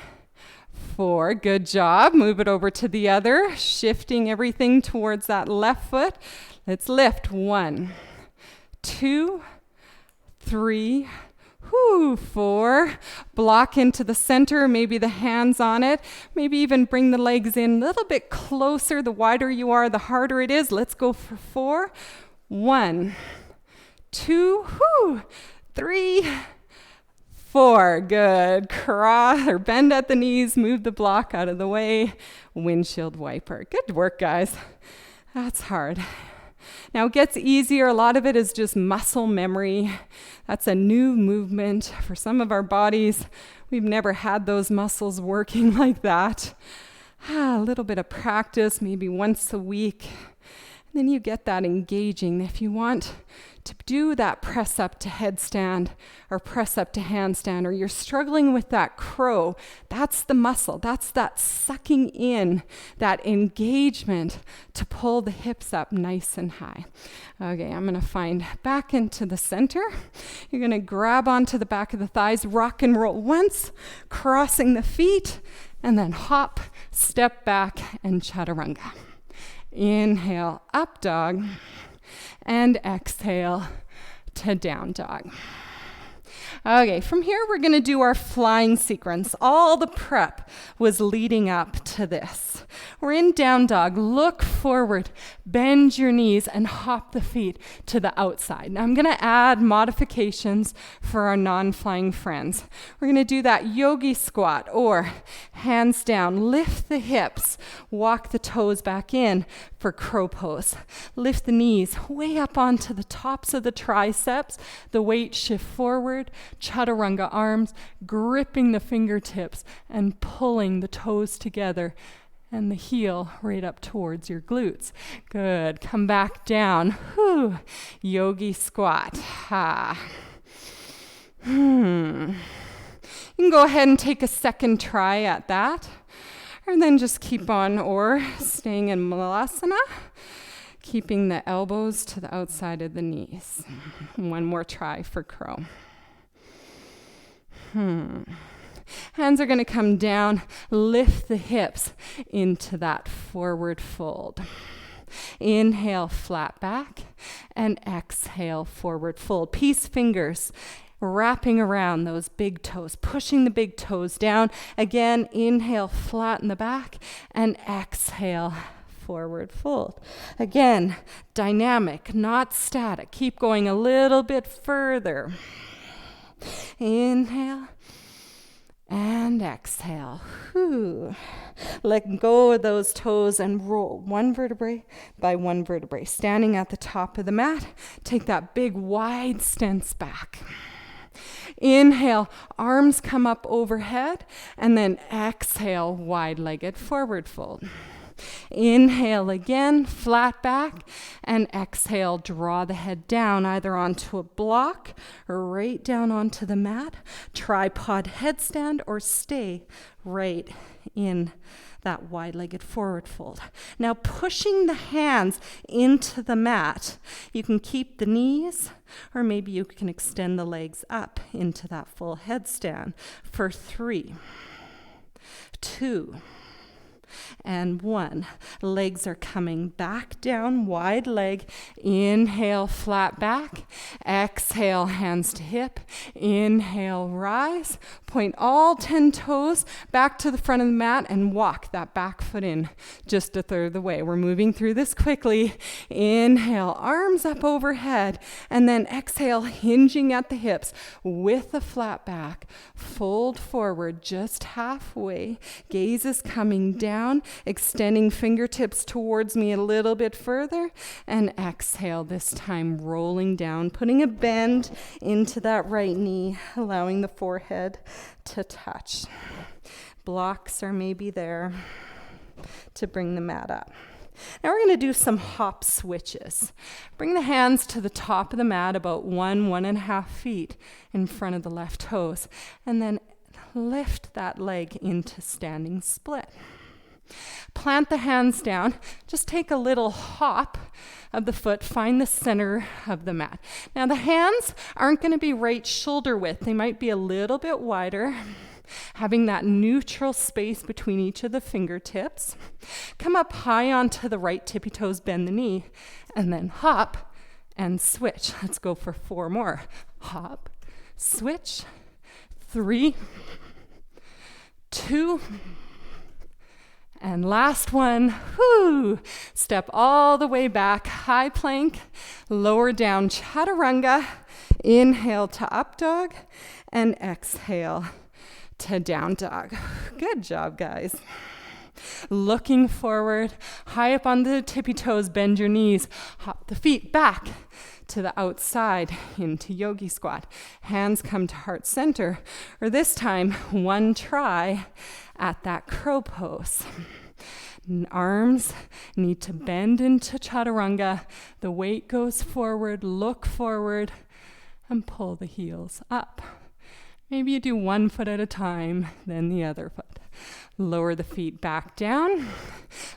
4. Good job. Move it over to the other, shifting everything towards that left foot. Let's lift. 1, 2, 3, 4. Block into the center, maybe the hands on it. Maybe even bring the legs in a little bit closer. The wider you are, the harder it is. Let's go for 4. 1, 2, 3, 4. Good. Cross or bend at the knees. Move the block out of the way. Windshield-Wiper. Good work, guys. That's hard. Now it gets easier. A lot of it is just muscle memory. That's a new movement for some of our bodies. We've never had those muscles working like that. A little bit of practice, maybe once a week. And then you get that engaging. If you want to do that press up to headstand or press up to handstand, or you're struggling with that crow, that's the muscle. That's that sucking in, that engagement to pull the hips up nice and high. Okay, I'm going to find back into the center. You're going to grab onto the back of the thighs, rock and roll once, crossing the feet, and then hop, step back, and chaturanga. Inhale, up dog, and exhale to down dog. Okay, from here we're going to do our flying sequence. All the prep was leading up to this. We're in down dog. Look forward, bend your knees, and hop the feet to the outside. Now I'm going to add modifications for our non-flying friends. We're going to do that yogi squat or hands down. Lift the hips, walk the toes back in for crow pose. Lift the knees way up onto the tops of the triceps. The weight shift forward. Chaturanga arms, gripping the fingertips and pulling the toes together and the heel right up towards your glutes. Good. Come back down. Whew. Yogi squat. Ha. You can go ahead and take a second try at that. And then just keep on or staying in Mehsana, keeping the elbows to the outside of the knees. One more try for crow. Hands are going to come down, lift the hips into that forward fold. Inhale, flat back, and exhale, forward fold. Peace fingers wrapping around those big toes, pushing the big toes down. Again, inhale, flatten the back, and exhale, forward fold. Again, dynamic, not static. Keep going a little bit further. Inhale and exhale. Whew. Let go of those toes and roll one vertebrae by one vertebrae. Standing at the top of the mat, take that big wide stance back. Inhale, arms come up overhead, and then exhale, wide-legged forward fold. Inhale again, flat back, and exhale, draw the head down either onto a block or right down onto the mat, tripod headstand, or stay right in that wide-legged forward fold. Now pushing the hands into the mat, you can keep the knees, or maybe you can extend the legs up into that full headstand for 3, 2, and 1. Legs are coming back down, wide leg. Inhale, flat back. Exhale, hands to hip. Inhale, rise. Point all 10 toes back to the front of the mat and walk that back foot in just a third of the way. We're moving through this quickly. Inhale, arms up overhead, and then exhale, hinging at the hips with a flat back. Fold forward just halfway. Gaze is coming down, extending fingertips towards me a little bit further, and exhale, this time rolling down, putting a bend into that right knee, allowing the forehead to touch. Blocks are maybe there to bring the mat up. Now we're going to do some hop switches. Bring the hands to the top of the mat about 1.5 feet in front of the left toes, and then lift that leg into standing split. Plant the hands down. Just take a little hop of the foot. Find the center of the mat. Now the hands aren't going to be right shoulder width. They might be a little bit wider, having that neutral space between each of the fingertips. Come up high onto the right tippy toes, bend the knee, and then hop and switch. Let's go for 4 more. Hop, switch, 3, 2, and last one. Whoo! Step all the way back, high plank, lower down chaturanga, inhale to up dog, and exhale to down dog. Good job, guys. Looking forward, high up on the tippy toes, bend your knees. Hop the feet back to the outside into yogi squat. Hands come to heart center, or this time, one try at that crow pose. Arms need to bend into chaturanga. The weight goes forward, look forward, and pull the heels up. Maybe you do one foot at a time, then the other foot. Lower the feet back down.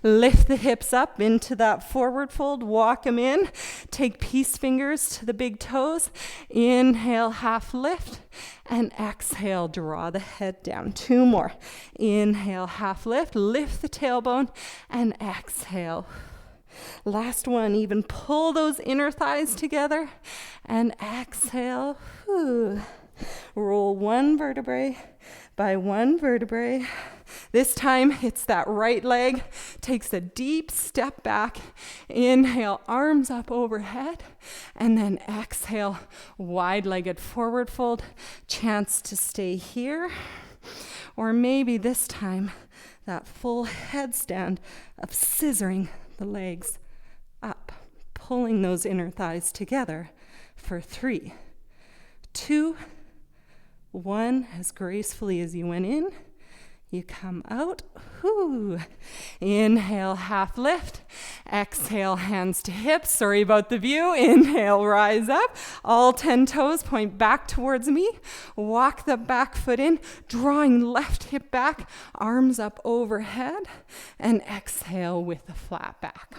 Lift the hips up into that forward fold. Walk them in. Take peace fingers to the big toes. Inhale, half lift. And exhale, draw the head down. 2 more. Inhale, half lift. Lift the tailbone. And exhale. Last one, even pull those inner thighs together. And exhale. Whew. Roll one vertebrae by one vertebrae. This time it's that right leg. Takes a deep step back. Inhale, arms up overhead. And then exhale, wide-legged forward fold. Chance to stay here. Or maybe this time, that full headstand of scissoring the legs up. Pulling those inner thighs together for 3, 2, 1, as gracefully as you went in, you come out. Whoo. Inhale, half lift. Exhale, hands to hips. Sorry about the view. Inhale, rise up. All 10 toes point back towards me. Walk the back foot in, drawing left hip back, arms up overhead, and exhale with a flat back.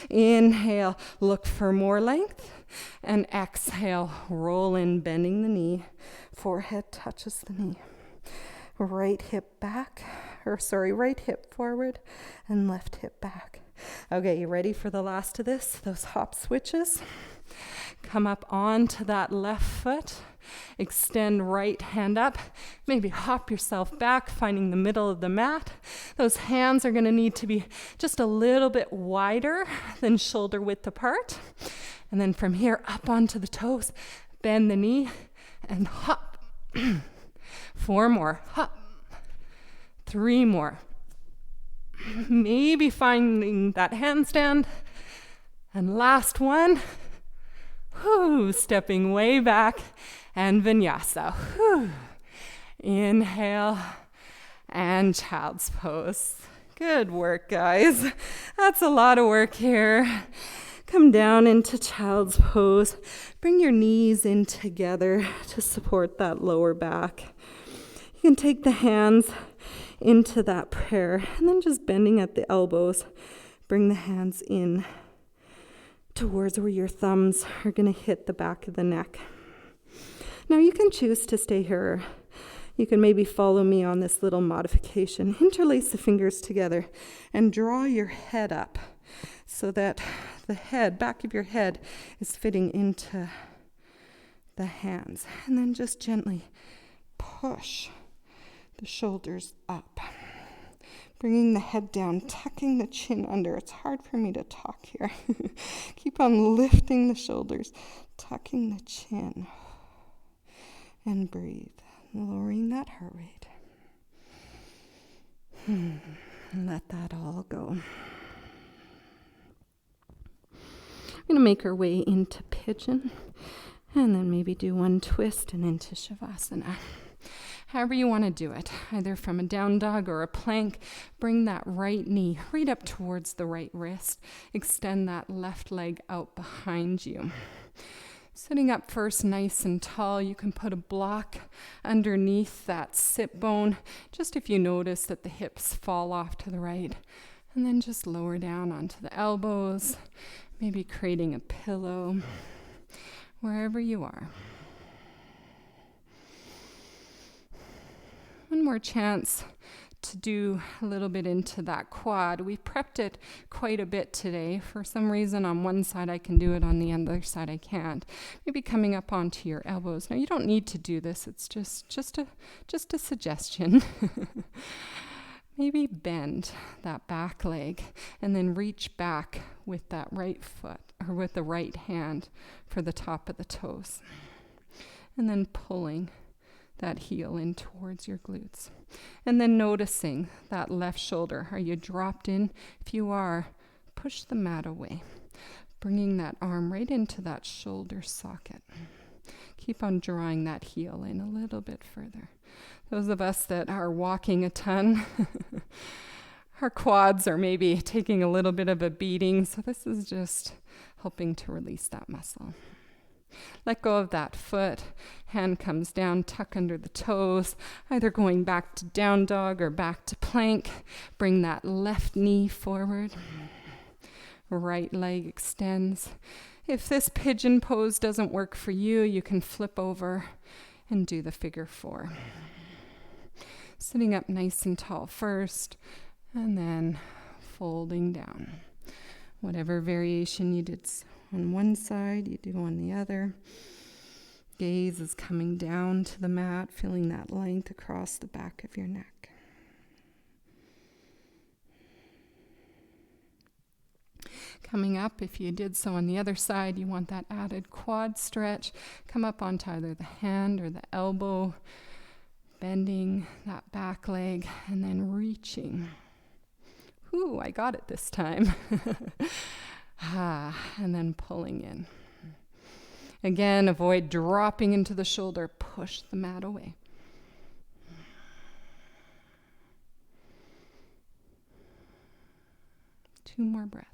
Inhale, look for more length, and exhale, roll in, bending the knee. Forehead touches the knee. Right hip forward and left hip back. Okay, you ready for the last of this? Those hop switches. Come up onto that left foot. Extend right hand up. Maybe hop yourself back, finding the middle of the mat. Those hands are going to need to be just a little bit wider than shoulder width apart. And then from here, up onto the toes. Bend the knee and hop. 4 more. Hop. 3 more. Maybe finding that handstand. And last one. Whoo, stepping way back. And vinyasa. Whoo. Inhale. And child's pose. Good work, guys. That's a lot of work here. Come down into child's pose. Bring your knees in together to support that lower back. You can take the hands into that prayer and then just bending at the elbows. Bring the hands in towards where your thumbs are going to hit the back of the neck. Now you can choose to stay here. You can maybe follow me on this little modification. Interlace the fingers together and draw your head up so that the head, back of your head, is fitting into the hands. And then just gently push the shoulders up. Bringing the head down, tucking the chin under. It's hard for me to talk here. Keep on lifting the shoulders, tucking the chin. And breathe, lowering that heart rate. And let that all go. We're going to make our way into pigeon, and then maybe do one twist and into shavasana. However you want to do it, either from a down dog or a plank, bring that right knee right up towards the right wrist. Extend that left leg out behind you. Sitting up first nice and tall, you can put a block underneath that sit bone, just if you notice that the hips fall off to the right. And then just lower down onto the elbows, maybe creating a pillow, wherever you are. One more chance to do a little bit into that quad. We prepped it quite a bit today. For some reason, on one side I can do it, on the other side I can't. Maybe coming up onto your elbows. Now, you don't need to do this. It's just a suggestion. Maybe bend that back leg and then reach back with that right foot or with the right hand for the top of the toes. And then pulling that heel in towards your glutes. And then noticing that left shoulder. Are you dropped in? If you are, push the mat away. Bringing that arm right into that shoulder socket. Keep on drawing that heel in a little bit further. Those of us that are walking a ton, our quads are maybe taking a little bit of a beating, so this is just helping to release that muscle. Let go of that foot, hand comes down, tuck under the toes, either going back to down dog or back to plank. Bring that left knee forward. Right leg extends. If this pigeon pose doesn't work for you, you can flip over and do the figure 4. Sitting up nice and tall first, and then folding down. Whatever variation you did on one side, you do on the other. Gaze is coming down to the mat, feeling that length across the back of your neck. Coming up, if you did so on the other side, you want that added quad stretch. Come up onto either the hand or the elbow, bending that back leg, and then reaching. Ooh, I got it this time. And then pulling in. Again, avoid dropping into the shoulder. Push the mat away. Two more breaths.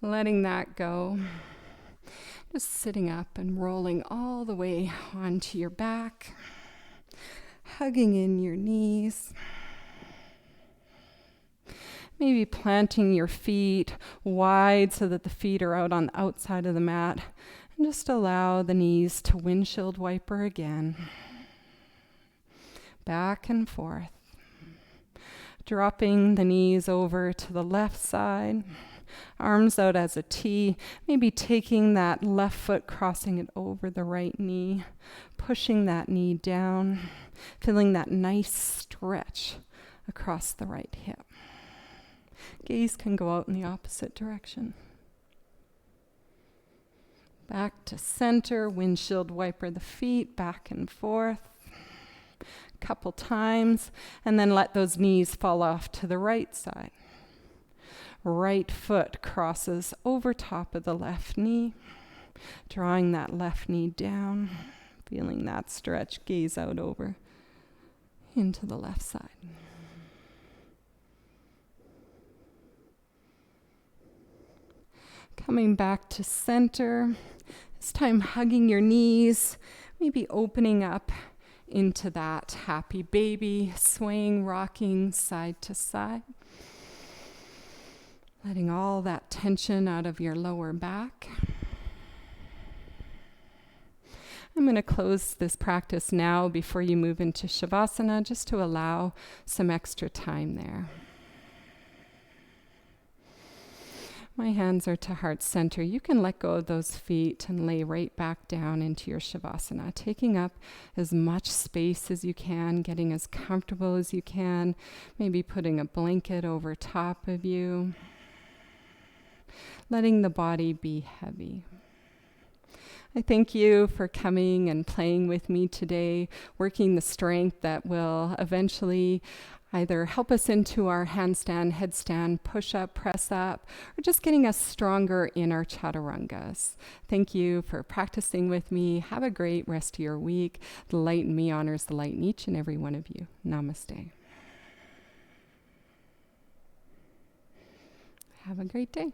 Letting that go. Just sitting up and rolling all the way onto your back. Hugging in your knees. Maybe planting your feet wide so that the feet are out on the outside of the mat. And just allow the knees to Windshield-Wiper again. Back and forth. Dropping the knees over to the left side. Arms out as a T, maybe taking that left foot, crossing it over the right knee, pushing that knee down, feeling that nice stretch across the right hip. Gaze can go out in the opposite direction. Back to center, Windshield-Wiper the feet, back and forth. Couple times, and then let those knees fall off to the right side. Right foot crosses over top of the left knee, drawing that left knee down, feeling that stretch, gaze out over into the left side. Coming back to center, this time hugging your knees, maybe opening up into that happy baby, swaying, rocking side to side. Letting all that tension out of your lower back. I'm going to close this practice now before you move into Shavasana, just to allow some extra time there. My hands are to heart center. You can let go of those feet and lay right back down into your Shavasana, taking up as much space as you can, getting as comfortable as you can, maybe putting a blanket over top of you. Letting the body be heavy. I thank you for coming and playing with me today, working the strength that will eventually either help us into our handstand, headstand, push-up, press-up, or just getting us stronger in our Chaturangas. Thank you for practicing with me. Have a great rest of your week. The light in me honors the light in each and every one of you. Namaste. Have a great day.